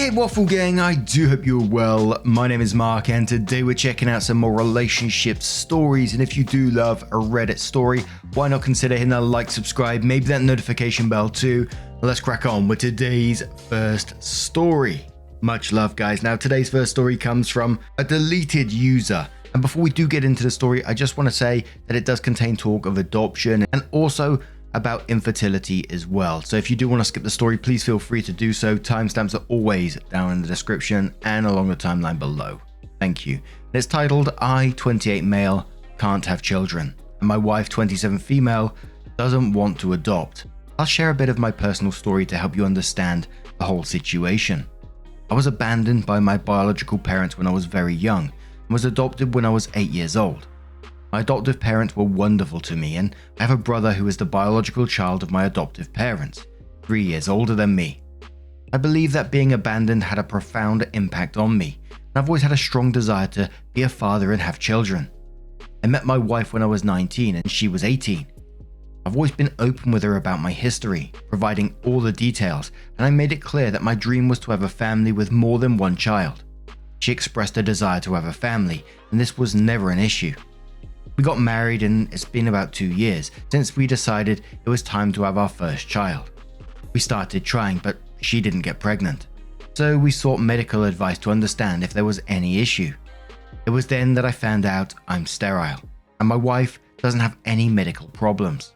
Hey Waffle Gang, I do hope you're well. My name is Mark and today we're checking out some more relationship stories, and if you do love a Reddit story, why not consider hitting that like, subscribe, maybe that notification bell too. Let's crack on with today's first story. Much love guys. Now today's first story comes from a deleted user. And before we do get into the story, I just want to say that it does contain talk of adoption and also about infertility as well. So if you do want to skip the story, please feel free to do so. Timestamps are always down in the description and along the timeline below. Thank you. It's titled, I, 28 male, can't have children, and my wife, 27 female, doesn't want to adopt. I'll share a bit of my personal story to help you understand the whole situation. I was abandoned by my biological parents when I was very young and was adopted when I was 8 years old. My adoptive parents were wonderful to me, and I have a brother who is the biological child of my adoptive parents, 3 years older than me. I believe that being abandoned had a profound impact on me, and I've always had a strong desire to be a father and have children. I met my wife when I was 19 and she was 18. I've always been open with her about my history, providing all the details, and I made it clear that my dream was to have a family with more than one child. She expressed a desire to have a family, and this was never an issue. We got married and it's been about 2 years since we decided it was time to have our first child. We started trying, but she didn't get pregnant. So we sought medical advice to understand if there was any issue. It was then that I found out I'm sterile, and my wife doesn't have any medical problems.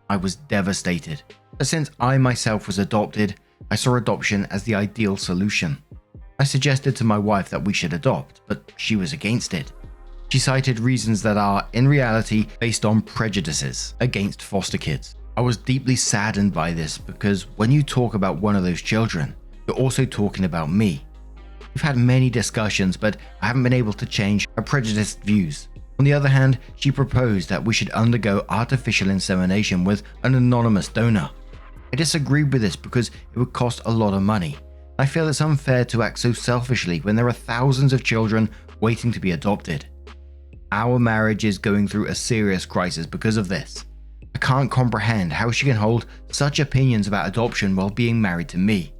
I was devastated, but since I myself was adopted, I saw adoption as the ideal solution. I suggested to my wife that we should adopt, but she was against it. She cited reasons that are, in reality, based on prejudices against foster kids. I was deeply saddened by this because when you talk about one of those children, you're also talking about me. We've had many discussions, but I haven't been able to change her prejudiced views. On the other hand, she proposed that we should undergo artificial insemination with an anonymous donor. I disagreed with this because it would cost a lot of money. I feel it's unfair to act so selfishly when there are thousands of children waiting to be adopted. Our marriage is going through a serious crisis because of this. I can't comprehend how she can hold such opinions about adoption while being married to me.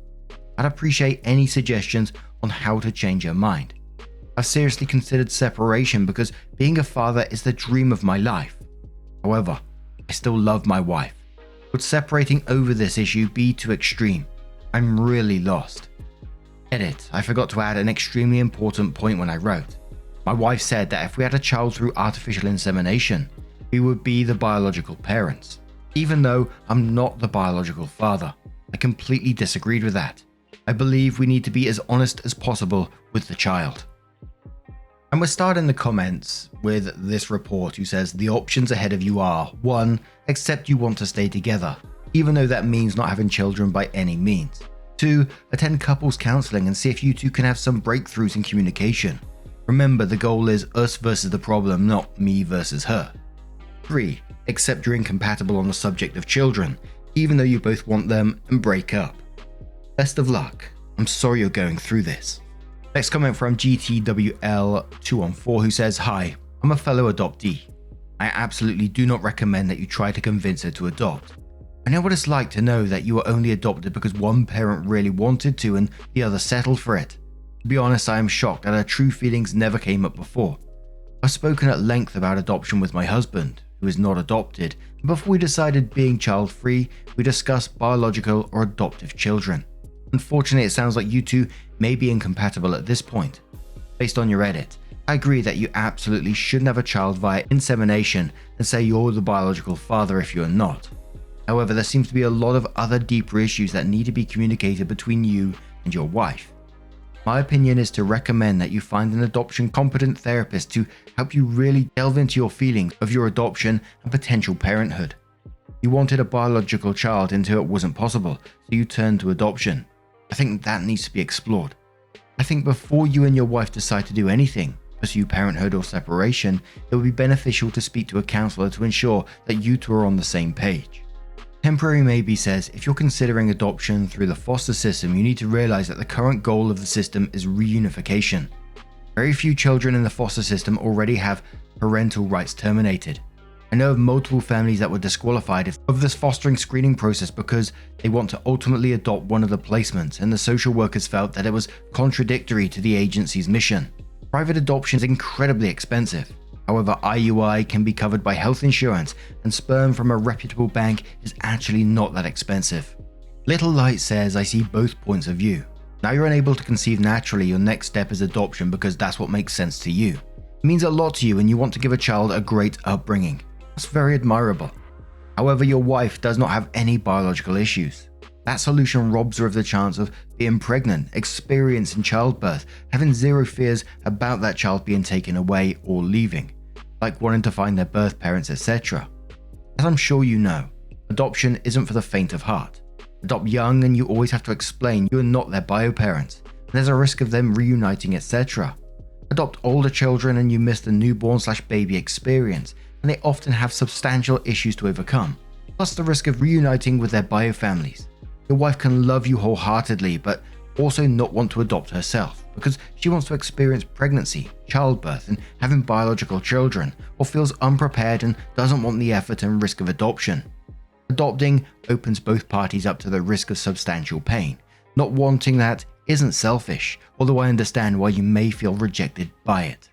I'd appreciate any suggestions on how to change her mind. I've seriously considered separation because being a father is the dream of my life. However, I still love my wife. Would separating over this issue be too extreme? I'm really lost. Edit, I forgot to add an extremely important point when I wrote. My wife said that if we had a child through artificial insemination, we would be the biological parents. Even though I'm not the biological father, I completely disagreed with that. I believe we need to be as honest as possible with the child. And we're starting the comments with this report who says the options ahead of you are 1. Accept you want to stay together, even though that means not having children by any means. 2. Attend couples counseling and see if you two can have some breakthroughs in communication. Remember, the goal is us versus the problem, not me versus her. 3. Accept you're incompatible on the subject of children, even though you both want them, and break up. Best of luck. I'm sorry you're going through this. Next comment from GTWL214 who says, Hi, I'm a fellow adoptee. I absolutely do not recommend that you try to convince her to adopt. I know what it's like to know that you were only adopted because one parent really wanted to and the other settled for it. To be honest, I am shocked that her true feelings never came up before. I've spoken at length about adoption with my husband, who is not adopted, and before we decided being child-free, we discussed biological or adoptive children. Unfortunately, it sounds like you two may be incompatible at this point. Based on your edit, I agree that you absolutely shouldn't have a child via insemination and say you're the biological father if you're not. However, there seems to be a lot of other deeper issues that need to be communicated between you and your wife. My opinion is to recommend that you find an adoption competent therapist to help you really delve into your feelings of your adoption and potential parenthood. You wanted a biological child until it wasn't possible, so you turned to adoption. I think that needs to be explored. I think before you and your wife decide to do anything, pursue parenthood or separation, it would be beneficial to speak to a counselor to ensure that you two are on the same page. Temporary Maybe says, if you're considering adoption through the foster system, you need to realize that the current goal of the system is reunification. Very few children in the foster system already have parental rights terminated. I know of multiple families that were disqualified of this fostering screening process because they want to ultimately adopt one of the placements, and the social workers felt that it was contradictory to the agency's mission. Private adoption is incredibly expensive. However, IUI can be covered by health insurance, and sperm from a reputable bank is actually not that expensive. Little Light says, I see both points of view. Now you're unable to conceive naturally, your next step is adoption because that's what makes sense to you. It means a lot to you and you want to give a child a great upbringing. That's very admirable. However, your wife does not have any biological issues. That solution robs her of the chance of being pregnant, experiencing childbirth, having zero fears about that child being taken away or leaving, like wanting to find their birth parents, etc. As I'm sure you know, adoption isn't for the faint of heart. Adopt young and you always have to explain you are not their bio parents, and there's a risk of them reuniting, etc. Adopt older children and you miss the newborn/baby experience, and they often have substantial issues to overcome, plus the risk of reuniting with their bio families. Your wife can love you wholeheartedly, but also not want to adopt herself because she wants to experience pregnancy, childbirth, and having biological children, or feels unprepared and doesn't want the effort and risk of adoption. Adopting opens both parties up to the risk of substantial pain. Not wanting that isn't selfish, although I understand why you may feel rejected by it.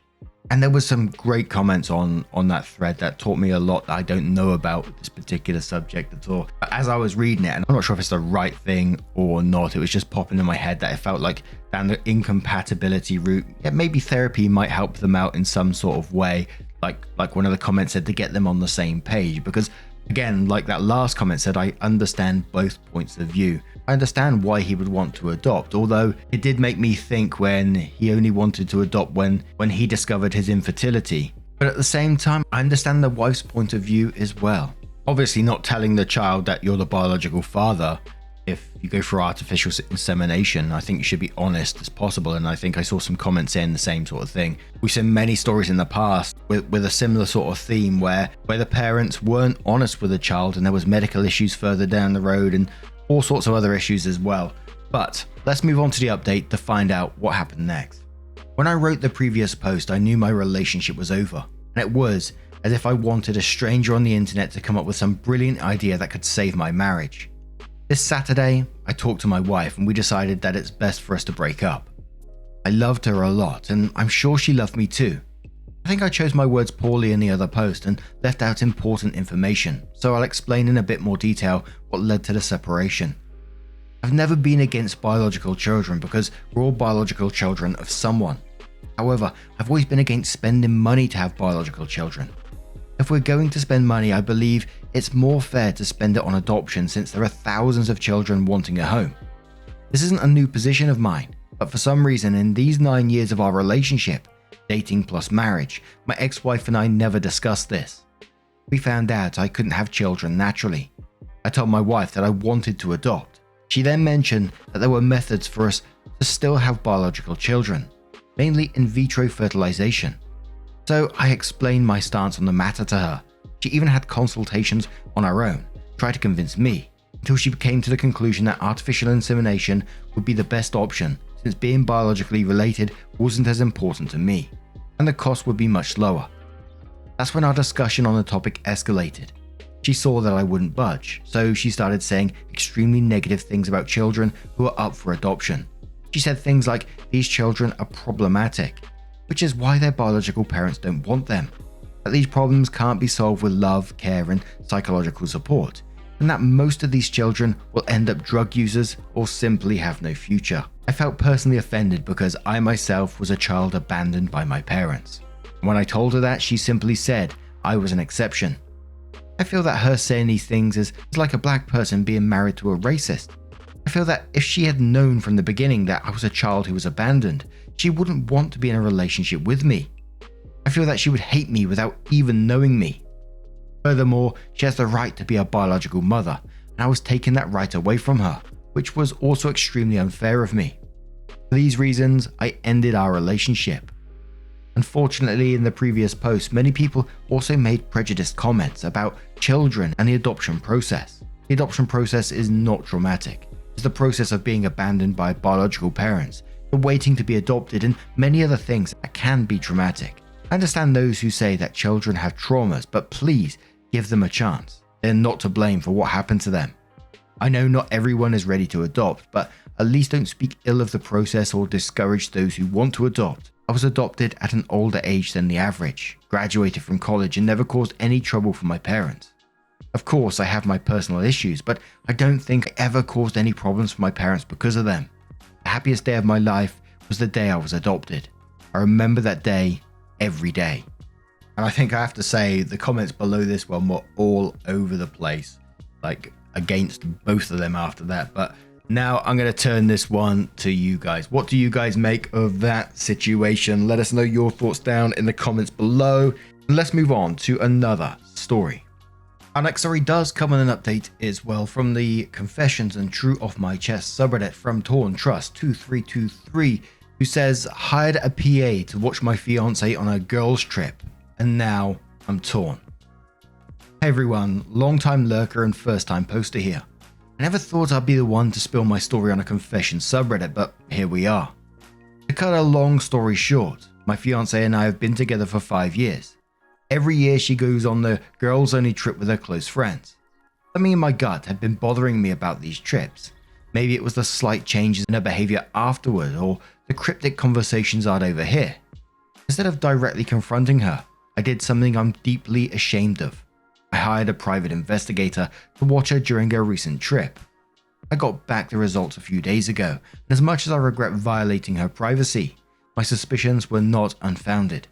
And there was some great comments on that thread that taught me a lot that I don't know about this particular subject at all. But as I was reading it, and I'm not sure if it's the right thing or not, it was just popping in my head that it felt like down the incompatibility route, yeah, maybe therapy might help them out in some sort of way. Like one of the comments said, to get them on the same page. Because again, like that last comment said, I understand both points of view. I understand why he would want to adopt, although it did make me think when he only wanted to adopt when he discovered his infertility. But at the same time, I understand the wife's point of view as well. Obviously not telling the child that you're the biological father. If you go for artificial insemination, I think you should be honest as possible, and I think I saw some comments saying the same sort of thing. We've seen many stories in the past with a similar sort of theme where the parents weren't honest with the child and there was medical issues further down the road and all sorts of other issues as well. But let's move on to the update to find out what happened next. When I wrote the previous post, I knew my relationship was over, and it was as if I wanted a stranger on the internet to come up with some brilliant idea that could save my marriage. This Saturday, I talked to my wife and we decided that it's best for us to break up. I loved her a lot, and I'm sure she loved me too. I think I chose my words poorly in the other post and left out important information, so I'll explain in a bit more detail what led to the separation. I've never been against biological children because we're all biological children of someone. However, I've always been against spending money to have biological children. If we're going to spend money, I believe it's more fair to spend it on adoption since there are thousands of children wanting a home. This isn't a new position of mine, but for some reason in these 9 years of our relationship, dating plus marriage, my ex-wife and I never discussed this. We found out I couldn't have children naturally. I told my wife that I wanted to adopt. She then mentioned that there were methods for us to still have biological children, mainly in vitro fertilization. So I explained my stance on the matter to her. She even had consultations on her own, tried to convince me, until she came to the conclusion that artificial insemination would be the best option since being biologically related wasn't as important to me, and the cost would be much lower. That's when our discussion on the topic escalated. She saw that I wouldn't budge, so she started saying extremely negative things about children who are up for adoption. She said things like these children are problematic, which is why their biological parents don't want them, that these problems can't be solved with love, care, and psychological support, and that most of these children will end up drug users or simply have no future. I felt personally offended because I myself was a child abandoned by my parents. When I told her that, she simply said I was an exception. I feel that her saying these things is like a black person being married to a racist. I feel that if she had known from the beginning that I was a child who was abandoned, she wouldn't want to be in a relationship with me. I feel that she would hate me without even knowing me. Furthermore, she has the right to be a biological mother, and I was taking that right away from her, which was also extremely unfair of me. For these reasons, I ended our relationship. Unfortunately, in the previous post, many people also made prejudiced comments about children and the adoption process. The adoption process is not traumatic. It's the process of being abandoned by biological parents, the waiting to be adopted, and many other things that can be traumatic. I understand those who say that children have traumas, but please Give them a chance. They're not to blame for what happened to them. I know not everyone is ready to adopt, but at least don't speak ill of the process or discourage those who want to adopt. I was adopted at an older age than the average, graduated from college and never caused any trouble for my parents. Of course, I have my personal issues, but I don't think I ever caused any problems for my parents because of them. The happiest day of my life was the day I was adopted. I remember that day every day. And I think I have to say the comments below this one were all over the place, like against both of them after that. But now I'm going to turn this one to you guys. What do you guys make of that situation? Let us know your thoughts down in the comments below. And let's move on to another story. Our next story does come with an update as well from the Confessions and True Off My Chest subreddit from Torn Trust 2323, who says, hired a PA to watch my fiance on a girls trip, and now I'm torn. Hey everyone, long time lurker and first time poster here. I never thought I'd be the one to spill my story on a confession subreddit, but here we are. To cut a long story short, my fiance and I have been together for 5 years. Every year she goes on the girls only trip with her close friends. Something in my gut had been bothering me about these trips. Maybe it was the slight changes in her behavior afterward or the cryptic conversations I'd overhear. Instead of directly confronting her, I did something I'm deeply ashamed of. I hired a private investigator to watch her during her recent trip. I got back the results a few days ago, and as much as I regret violating her privacy, my suspicions were not unfounded.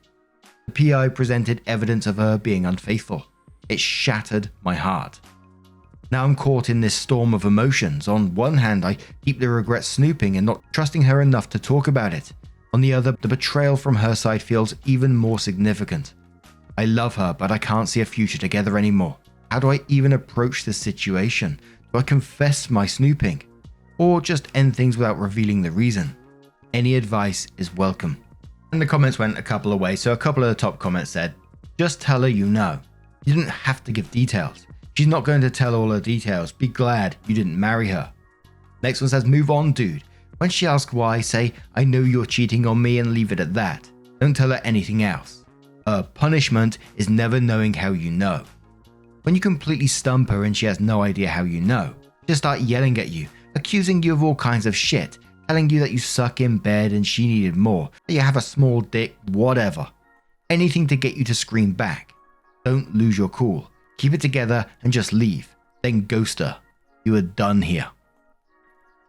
The PI presented evidence of her being unfaithful. It shattered my heart. Now I'm caught in this storm of emotions. On one hand, I deeply regret snooping and not trusting her enough to talk about it. On the other, the betrayal from her side feels even more significant. I love her, but I can't see a future together anymore. How do I even approach this situation? Do I confess my snooping? Or just end things without revealing the reason? Any advice is welcome. And the comments went a couple of ways, so a couple of the top comments said, just tell her you know. You didn't have to give details. She's not going to tell all her details. Be glad you didn't marry her. Next one says, move on, dude. When she asks why, say, I know you're cheating on me and leave it at that. Don't tell her anything else. Punishment is never knowing how you know. When you completely stump her and she has no idea how you know, she'll start yelling at you, accusing you of all kinds of shit, telling you that you suck in bed and she needed more, that you have a small dick, whatever. Anything to get you to scream back. Don't lose your cool. Keep it together and just leave. Then ghost her. You are done here.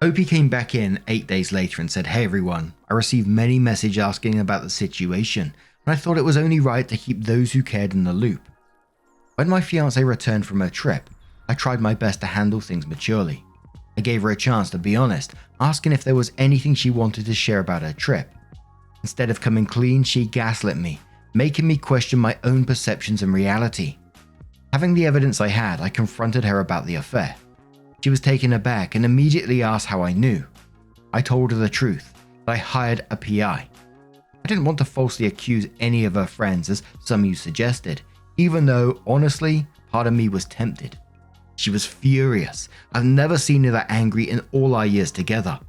OP came back in 8 days later and said, hey everyone, I received many messages asking about the situation, and I thought it was only right to keep those who cared in the loop. When my fiancée returned from her trip, I tried my best to handle things maturely. I gave her a chance to be honest, asking if there was anything she wanted to share about her trip. Instead of coming clean, she gaslit me, making me question my own perceptions and reality. Having the evidence I had, I confronted her about the affair. She was taken aback and immediately asked how I knew. I told her the truth, that I hired a PI. I didn't want to falsely accuse any of her friends as some of you suggested, even though, honestly, part of me was tempted. She was furious. I've never seen her that angry in all our years together.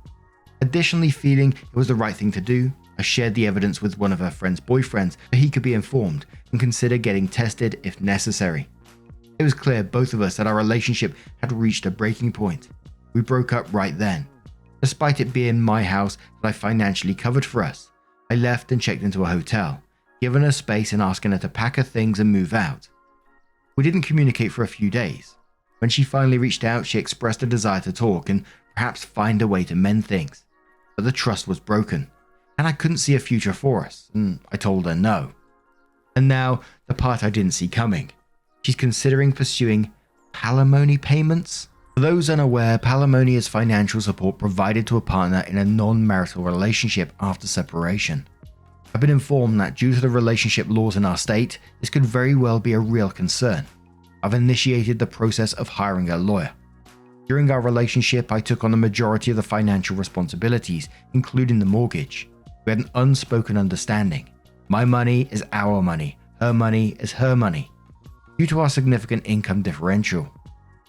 Additionally, feeling it was the right thing to do, I shared the evidence with one of her friend's boyfriends so he could be informed and consider getting tested if necessary. It was clear both of us that our relationship had reached a breaking point. We broke up right then. Despite it being my house that I financially covered for us, I left and checked into a hotel, giving her space and asking her to pack her things and move out. We didn't communicate for a few days. When she finally reached out, she expressed a desire to talk and perhaps find a way to mend things. But the trust was broken, and I couldn't see a future for us, and I told her no. And now, the part I didn't see coming. She's considering pursuing palimony payments. For those unaware, palimony is financial support provided to a partner in a non-marital relationship after separation. I've been informed that due to the relationship laws in our state, this could very well be a real concern. I've initiated the process of hiring a lawyer. During our relationship, I took on the majority of the financial responsibilities, including the mortgage. We had an unspoken understanding. My money is our money. Her money is her money. Due to our significant income differential,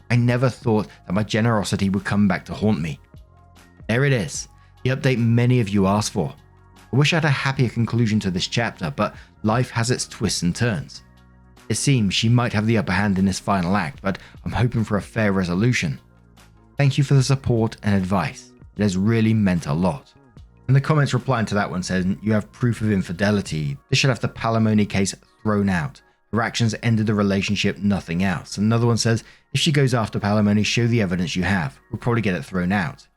I never thought that my generosity would come back to haunt me. There it is, the update many of you asked for. I wish I had a happier conclusion to this chapter, but life has its twists and turns. It seems she might have the upper hand in this final act, but I'm hoping for a fair resolution. Thank you for the support and advice. It has really meant a lot." And the comments replying to that one said, "You have proof of infidelity. This should have the palimony case thrown out. Her actions ended the relationship, nothing else." Another one says, "If she goes after palimony, show the evidence you have. We'll probably get it thrown out.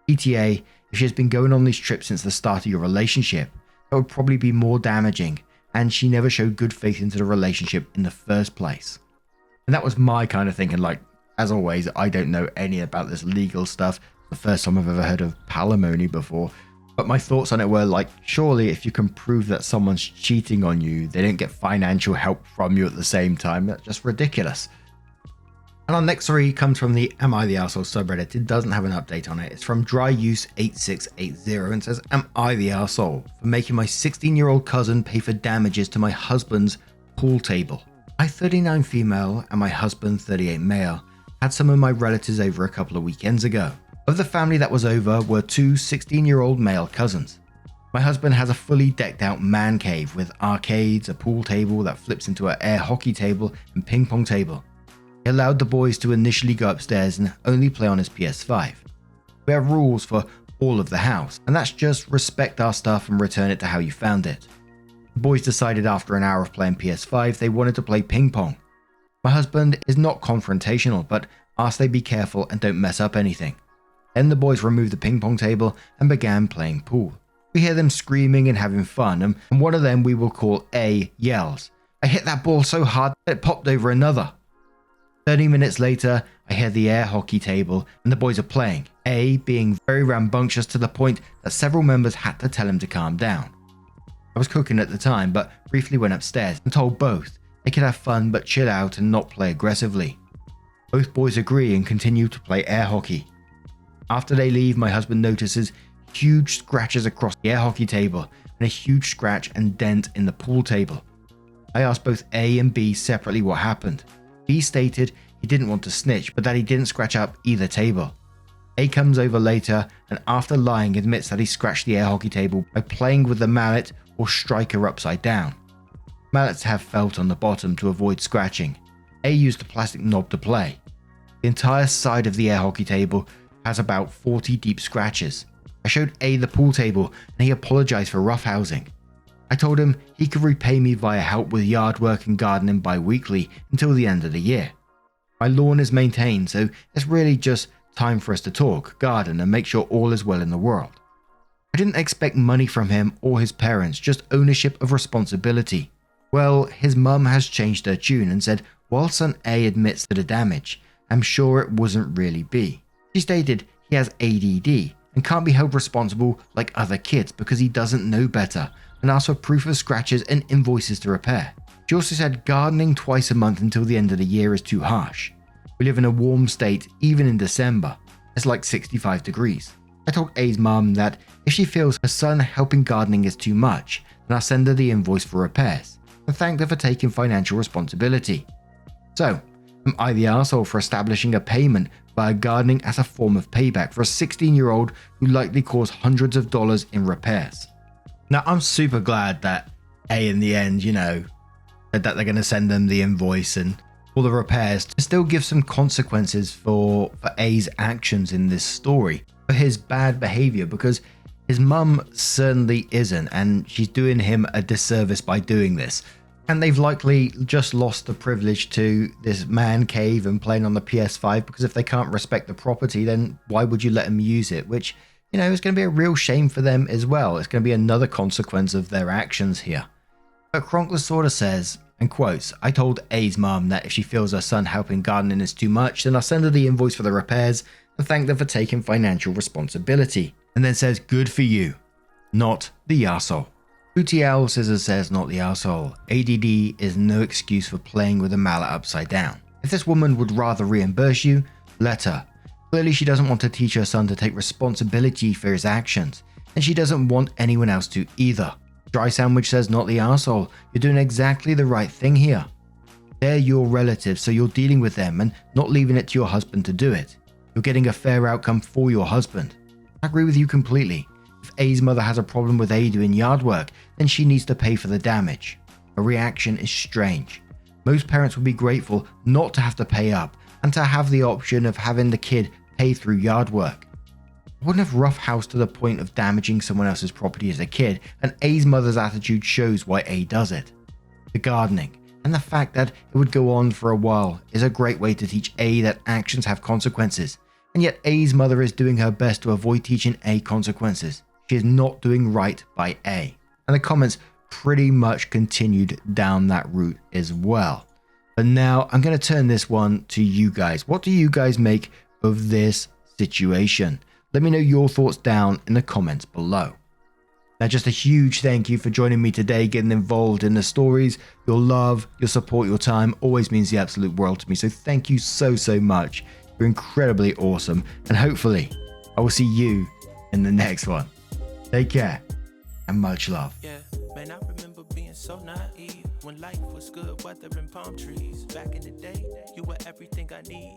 ETA, if she has been going on these trips since the start of your relationship, that would probably be more damaging, and she never showed good faith into the relationship in the first place." And that was my kind of thinking. Like, as always, I don't know any about this legal stuff. The first time I've ever heard of palimony before. But my thoughts on it were like, surely if you can prove that someone's cheating on you, they don't get financial help from you at the same time. That's just ridiculous. And our next story comes from the Am I the Arsehole subreddit. It doesn't have an update on it. It's from dryuse8680 and says, "Am I the arsehole for making my 16-year-old cousin pay for damages to my husband's pool table? I, 39 female, and my husband, 38 male, had some of my relatives over a couple of weekends ago. Of the family that was over were two 16-year-old male cousins. My husband has a fully decked out man cave with arcades, a pool table that flips into an air hockey table and ping pong table. He allowed the boys to initially go upstairs and only play on his PS5. We have rules for all of the house, and that's just respect our stuff and return it to how you found it. The boys decided after an hour of playing PS5 they wanted to play ping pong. My husband is not confrontational, but asked they be careful and don't mess up anything. Then the boys removed the ping pong table and began playing pool. We hear them screaming and having fun, and one of them we will call A yells, 'I hit that ball so hard that it popped over another.' 30 minutes later, I hear the air hockey table and the boys are playing, A being very rambunctious to the point that several members had to tell him to calm down. I was cooking at the time, but briefly went upstairs and told both they could have fun but chill out and not play aggressively. Both boys agree and continue to play air hockey. After they leave, my husband notices huge scratches across the air hockey table and a huge scratch and dent in the pool table. I asked both A and B separately what happened. B stated he didn't want to snitch, but that he didn't scratch up either table. A comes over later and after lying admits that he scratched the air hockey table by playing with the mallet or striker upside down. Mallets have felt on the bottom to avoid scratching. A used the plastic knob to play. The entire side of the air hockey table has about 40 deep scratches. I showed A the pool table and he apologized for roughhousing. I told him he could repay me via help with yard work and gardening bi-weekly until the end of the year. My lawn is maintained, so it's really just time for us to talk, garden and make sure all is well in the world. I didn't expect money from him or his parents, just ownership of responsibility. Well, his mum has changed her tune and said, while son A admits to the damage, I'm sure it wasn't really B. She stated he has ADD and can't be held responsible like other kids because he doesn't know better, and asked for proof of scratches and invoices to repair. She also said gardening twice a month until the end of the year is too harsh. We live in a warm state even in December. It's like 65 degrees. I told A's mum that if she feels her son helping gardening is too much, then I'll send her the invoice for repairs, and thanked her for taking financial responsibility. So, am I the arsehole for establishing a payment via gardening as a form of payback for a 16-year-old who likely caused hundreds of dollars in repairs? Now, I'm super glad that A in the end, said that they're going to send them the invoice and all the repairs to still give some consequences for A's actions in this story, for his bad behavior, because his mum certainly isn't, and she's doing him a disservice by doing this. And they've likely just lost the privilege to this man cave and playing on the PS5, because if they can't respect the property, then why would you let them use it? Which, is going to be a real shame for them as well. It's going to be another consequence of their actions here. But Chronicler sort of says, and quotes, I told A's mum that if she feels her son helping gardening is too much, then I'll send her the invoice for the repairs and thank them for taking financial responsibility. And then says, good for you, not the arsehole. UTL Scissors says, not the arsehole. ADD is no excuse for playing with a mallet upside down. If this woman would rather reimburse you, let her. Clearly she doesn't want to teach her son to take responsibility for his actions, and she doesn't want anyone else to either. Dry Sandwich says, not the arsehole. You're doing exactly the right thing here. They're your relatives, so you're dealing with them and not leaving it to your husband to do it. You're getting a fair outcome for your husband. I agree with you completely. If A's mother has a problem with A doing yard work, then she needs to pay for the damage. Her reaction is strange. Most parents would be grateful not to have to pay up and to have the option of having the kid pay through yard work. I wouldn't have roughhoused to the point of damaging someone else's property as a kid, and A's mother's attitude shows why A does it. The gardening, and the fact that it would go on for a while, is a great way to teach A that actions have consequences, and yet A's mother is doing her best to avoid teaching A consequences. She is not doing right by A. And the comments pretty much continued down that route as well. But now I'm going to turn this one to you guys. What do you guys make of this situation? Let me know your thoughts down in the comments below. Now, just a huge thank you for joining me today, getting involved in the stories. Your love, your support, your time always means the absolute world to me. So thank you so much. You're incredibly awesome. And hopefully I will see you in the next one. Take care and much love. Yeah, man, I remember being so naive when life was good, weather and palm trees. Back in the day, you were everything I need.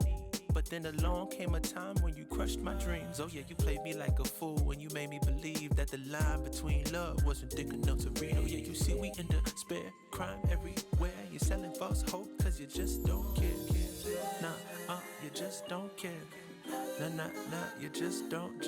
But then along came a time when you crushed my dreams. Oh yeah, you played me like a fool when you made me believe that the line between love wasn't thick enough to read. Oh yeah, you see we in despair, crime everywhere. You're selling false hope cause you just don't care. Nah, you just don't care. Nah, you just don't.